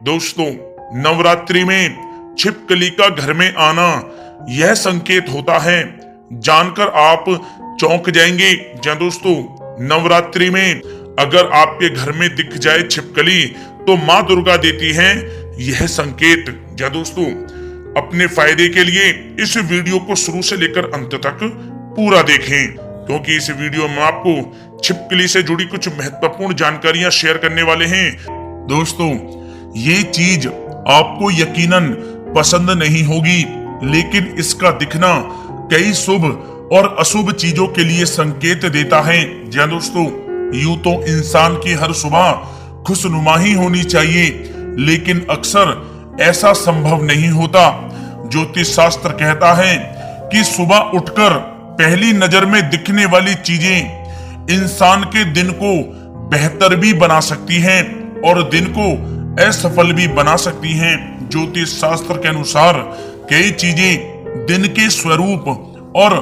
दोस्तों, नवरात्रि में छिपकली का घर में आना यह संकेत होता है, जानकर आप चौंक जाएंगे। जी दोस्तों, नवरात्रि में अगर आपके घर में दिख जाए छिपकली तो माँ दुर्गा देती हैं यह संकेत। जी दोस्तों, अपने फायदे के लिए इस वीडियो को शुरू से लेकर अंत तक पूरा देखें, क्योंकि इस वीडियो में आपको छिपकली से जुड़ी कुछ महत्वपूर्ण जानकारियां शेयर करने वाले हैं। दोस्तों, ये चीज आपको यकीनन पसंद नहीं होगी, लेकिन इसका दिखना कई शुभ और अशुभ चीजों के लिए संकेत देता है। जी दोस्तों, यूं तो इंसान की हर सुबह खुशनुमा ही होनी चाहिए, लेकिन अक्सर ऐसा संभव नहीं होता। ज्योतिष शास्त्र कहता है कि सुबह उठकर पहली नजर में दिखने वाली चीजें इंसान के दिन को बेहतर भी बना सकती हैं और दिन को असफल भी बना सकती हैं। ज्योतिष शास्त्र के अनुसार कई चीजें दिन के स्वरूप और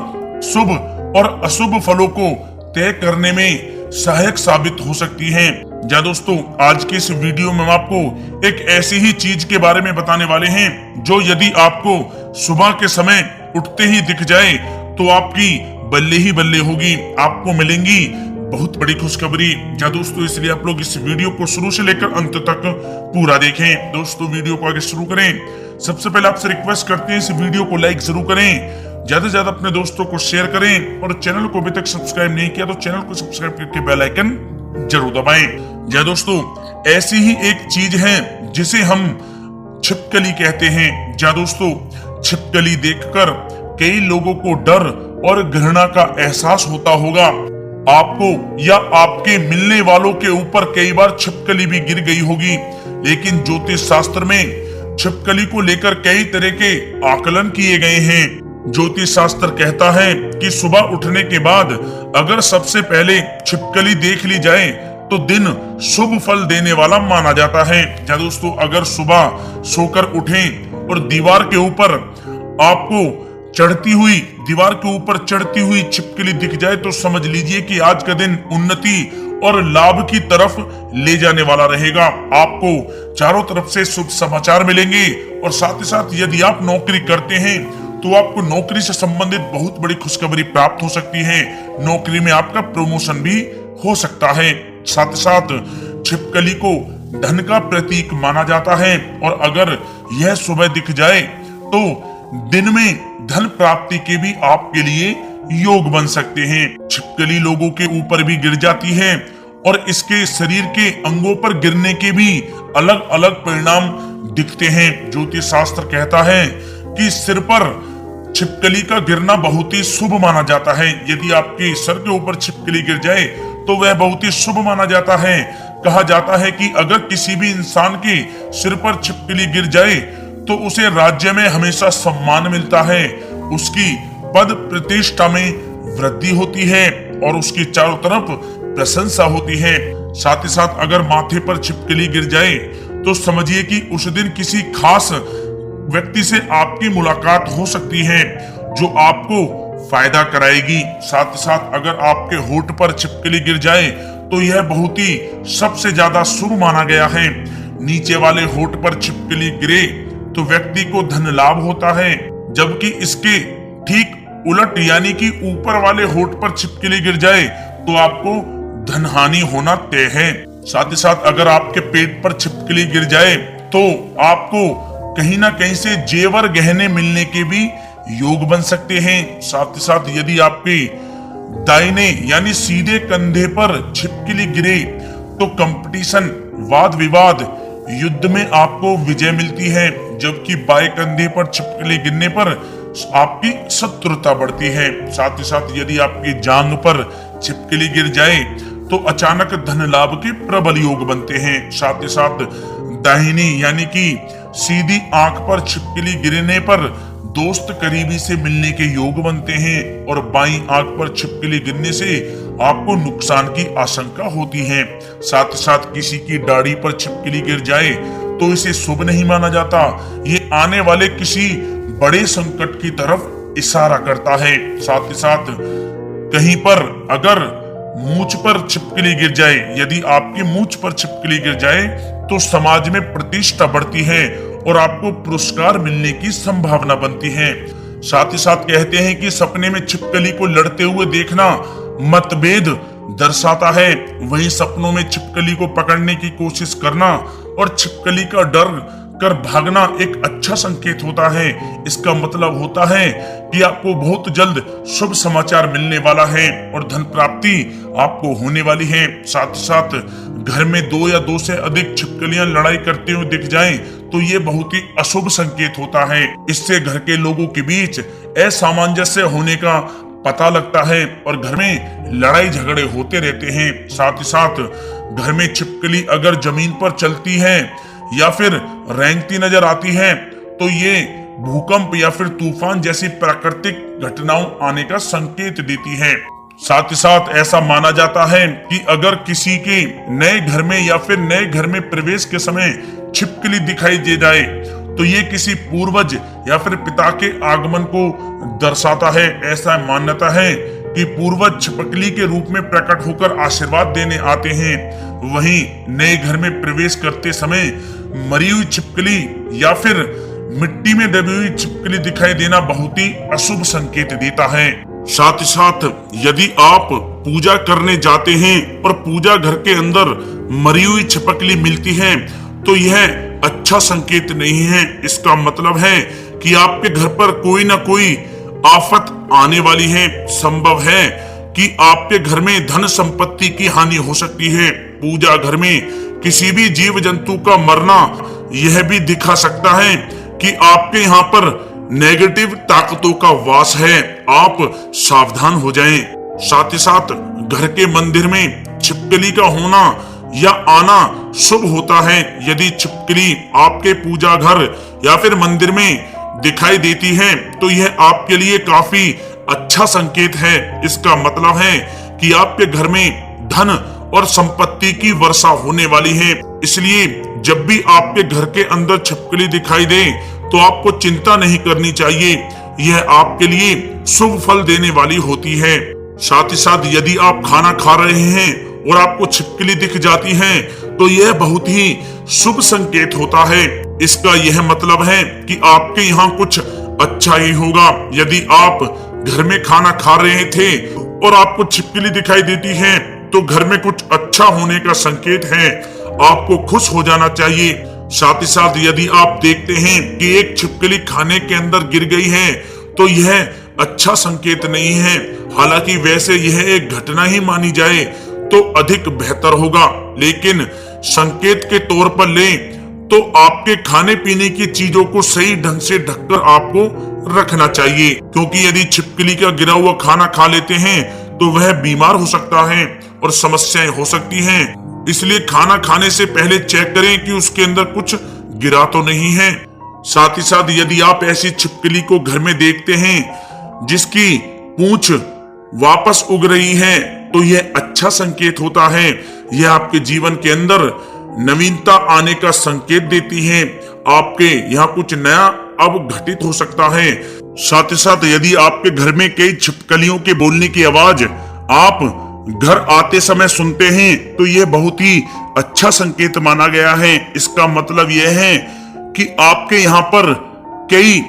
शुभ और अशुभ फलों को तय करने में सहायक साबित हो सकती हैं। जा दोस्तों, आज के इस वीडियो में हम आपको एक ऐसी ही चीज के बारे में बताने वाले हैं जो यदि आपको सुबह के समय उठते ही दिख जाए तो आपकी बल्ले ही बल्ले होगी, आपको मिलेंगी बहुत बड़ी खुशखबरी। जा दोस्तों, इसलिए आप लोग इस वीडियो को शुरू से लेकर अंत तक पूरा देखें। दोस्तों, वीडियो को आगे शुरू करें, सबसे पहले आपसे रिक्वेस्ट करते हैं इस वीडियो को लाइक जरूर करें, ज्यादा से ज्यादा अपने दोस्तों को शेयर करें और चैनल को अभी तक सब्सक्राइब नहीं किया तो चैनल को सब्सक्राइब करके बेल आइकन जरूर दबाएं। जय दोस्तों, ऐसी ही एक चीज है जिसे हम छिपकली कहते हैं। जा दोस्तों, छिपकली देखकर कई लोगों को डर और घृणा का एहसास होता होगा। आपको या आपके मिलने वालों के ऊपर कई बार छिपकली भी गिर गई होगी, लेकिन ज्योतिष शास्त्र में छिपकली को लेकर कई तरह के आकलन किए गए हैं। ज्योतिष शास्त्र कहता है कि सुबह उठने के बाद अगर सबसे पहले छिपकली देख ली जाए तो दिन शुभ फल देने वाला माना जाता है। क्या दोस्तों, अगर सुबह सोकर उठें और दीवार के ऊपर आपको दीवार के ऊपर चढ़ती हुई छिपकली दिख जाए तो समझ लीजिए कि आज का दिन उन्नति और लाभ की तरफ ले जाने वाला रहेगा। आपको चारों तरफ से शुभ समाचार मिलेंगे और साथ ही साथ यदि आप नौकरी करते हैं तो आपको नौकरी से संबंधित बहुत बड़ी खुशखबरी प्राप्त हो सकती है। नौकरी में आपका प्रमोशन भी हो सकता है। साथ ही साथ छिपकली को धन का प्रतीक माना जाता है और अगर यह सुबह दिख जाए तो दिन में धन प्राप्ति के भी आपके लिए योग बन सकते हैं। छिपकली लोगों के ऊपर भी गिर जाती है और इसके शरीर के अंगों पर गिरने के भी अलग अलग परिणाम दिखते हैं। ज्योतिष शास्त्र कहता है कि सिर पर छिपकली का गिरना बहुत ही शुभ माना जाता है। यदि आपके सर के ऊपर छिपकली गिर जाए तो वह बहुत ही शुभ माना जाता है। कहा जाता है कि अगर किसी भी इंसान के सिर पर छिपकली गिर जाए तो उसे राज्य में हमेशा सम्मान मिलता है, उसकी पद प्रतिष्ठा में वृद्धि होती है और उसकी चारों तरफ प्रशंसा होती है। साथ ही साथ अगर माथे पर छिपकली गिर जाए तो समझिए कि उस दिन किसी खास व्यक्ति से आपकी मुलाकात हो सकती है जो आपको फायदा कराएगी। साथ ही साथ अगर आपके होठ पर छिपकली गिर जाए तो यह बहुत ही सबसे ज्यादा शुभ माना गया है। नीचे वाले होठ पर छिपकली गिरे तो व्यक्ति को धन लाभ होता है, जबकि इसके ठीक उलट यानी कि ऊपर वाले होठ पर छिपकली गिर जाए तो आपको धन हानि होना तय है। साथ ही साथ अगर आपके पेट पर छिपकली गिर जाए तो आपको कहीं ना कहीं से जेवर गहने मिलने के भी योग बन सकते हैं। साथ ही साथ यदि आपके दाहिने यानी सीधे कंधे पर छिपकली गिरे तो कंपटीशन, वाद विवाद, युद्ध में आपको विजय मिलती है, जबकि बाएं कंधे पर छिपकली गिरने पर आपकी शत्रुता बढ़ती है। साथ ही साथ यदि आपकी जांघ पर छिपकली गिर जाए तो अचानक धन लाभ के प्रबल योग बनते हैं। साथ ही साथ दाहिनी यानी कि सीधी आंख पर छिपकली गिरने पर दोस्त करीबी से मिलने के योग बनते हैं और बाईं आंख पर छिपकली गिरने से आपको नुकसान की आशंका होती है। साथ ही साथ किसी की दाढ़ी पर छिपकली गिर जाए तो इसे शुभ नहीं माना जाता, ये आने वाले किसी बड़े संकट की तरफ इशारा करता है। साथ ही साथ कहीं पर अगर मूंछ पर छिपकली गिर जाए, यदि आपकी मूंछ पर छिपकली गिर जाए तो समाज में प्रतिष्ठा बढ़ती है और आपको पुरस्कार मिलने की संभावना बनती है। साथ ही साथ कहते हैं कि सपने में छिपकली को लड़ते हुए देखना मतभेद दर्शाता है। वहीं सपनों में छिपकली को पकड़ने की कोशिश करना और छिपकली का डर कर भागना एक अच्छा संकेत होता है। इसका मतलब होता है कि आपको बहुत जल्द शुभ समाचार मिलने वाला है और धन प्राप्ति आपको होने वाली है। साथ ही साथ घर में 2 या 2 से अधिक छिपकलियां लड़ाई करते हुए दिख जाएं तो ये बहुत ही अशुभ संकेत होता है। इससे घर के लोगों के बीच असामंजस्य होने का पता लगता है और घर में लड़ाई झगड़े होते रहते हैं। साथ ही साथ घर में छिपकली अगर जमीन पर चलती है या फिर रेंगती नजर आती है तो ये भूकंप या फिर तूफान जैसी प्राकृतिक घटनाओं आने का संकेत देती है। साथ ही साथ ऐसा माना जाता है कि अगर किसी के नए घर में या फिर नए घर में प्रवेश के समय छिपकली दिखाई दे जाए तो ये किसी पूर्वज या फिर पिता के आगमन को दर्शाता है। ऐसा मान्यता है कि पूर्वज छिपकली के रूप में प्रकट होकर आशीर्वाद देने आते हैं। वहीं नए घर में प्रवेश करते समय मरी हुई छिपकली या फिर मिट्टी में दबी हुई छिपकली दिखाई देना बहुत ही अशुभ संकेत देता है। साथ ही साथ यदि आप पूजा करने जाते हैं और पूजा घर के अंदर मरी हुई छिपकली मिलती है तो यह अच्छा संकेत नहीं है। इसका मतलब है कि आपके घर पर कोई ना कोई आफत आने वाली है। संभव है कि आपके घर में धन संपत्ति की हानि हो सकती है। पूजा घर में किसी भी जीव जंतु का मरना यह भी दिखा सकता है कि आपके यहाँ पर नेगेटिव ताकतों का वास है। आप सावधान हो जाएं। साथ ही साथ घर के मंदिर में छिपकली का होना या आना शुभ होता है। यदि छिपकली आपके पूजा घर या फिर मंदिर में दिखाई देती है तो यह आपके लिए काफी अच्छा संकेत है। इसका मतलब है कि आपके घर में धन और संपत्ति की वर्षा होने वाली है। इसलिए जब भी आपके घर के अंदर छिपकली दिखाई दे तो आपको चिंता नहीं करनी चाहिए, यह आपके लिए शुभ फल देने वाली होती है। साथ ही साथ यदि आप खाना खा रहे हैं और आपको छिपकली दिख जाती है तो यह बहुत ही शुभ संकेत होता है। इसका यह मतलब है कि आपके यहाँ कुछ अच्छा ही होगा। यदि आप घर में खाना खा रहे थे और आपको छिपकली दिखाई देती है तो घर में कुछ अच्छा होने का संकेत है। आपको खुश हो जाना चाहिए। साथ ही साथ यदि आप देखते हैं कि एक छिपकली खाने के अंदर गिर गई है तो यह अच्छा संकेत नहीं है। हालांकि वैसे यह एक घटना ही मानी जाए तो अधिक बेहतर होगा, लेकिन संकेत के तौर पर लें तो आपके खाने पीने की चीजों को सही ढंग से ढककर आपको रखना चाहिए, क्योंकि यदि छिपकली का गिरा हुआ खाना खा लेते हैं तो वह बीमार हो सकता है और समस्याएं हो सकती हैं। इसलिए खाना खाने से पहले चेक करें कि उसके अंदर कुछ गिरा तो नहीं है। साथ ही साथ यदि आप ऐसी छिपकली को घर में देखते हैं जिसकी पूंछ वापस उग रही है तो यह अच्छा संकेत होता है। यह आपके जीवन के अंदर नवीनता आने का संकेत देती है। आपके यहाँ कुछ नया अब घटित हो सकता है। साथ ही साथ यदि आपके घर में कई छिपकलियों के बोलने की आवाज आप घर आते समय सुनते हैं तो यह बहुत ही अच्छा संकेत माना गया है। इसका मतलब यह है कि आपके यहाँ पर कई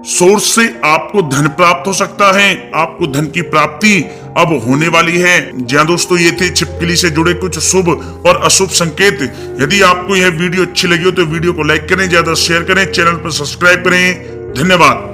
सोर्स से आपको धन प्राप्त हो सकता है। आपको धन की प्राप्ति अब होने वाली है। जी हाँ दोस्तों, ये थे छिपकली से जुड़े कुछ शुभ और अशुभ संकेत। यदि आपको यह वीडियो अच्छी लगी हो तो वीडियो को लाइक करें, ज्यादा शेयर करें, चैनल पर सब्सक्राइब करें। धन्यवाद।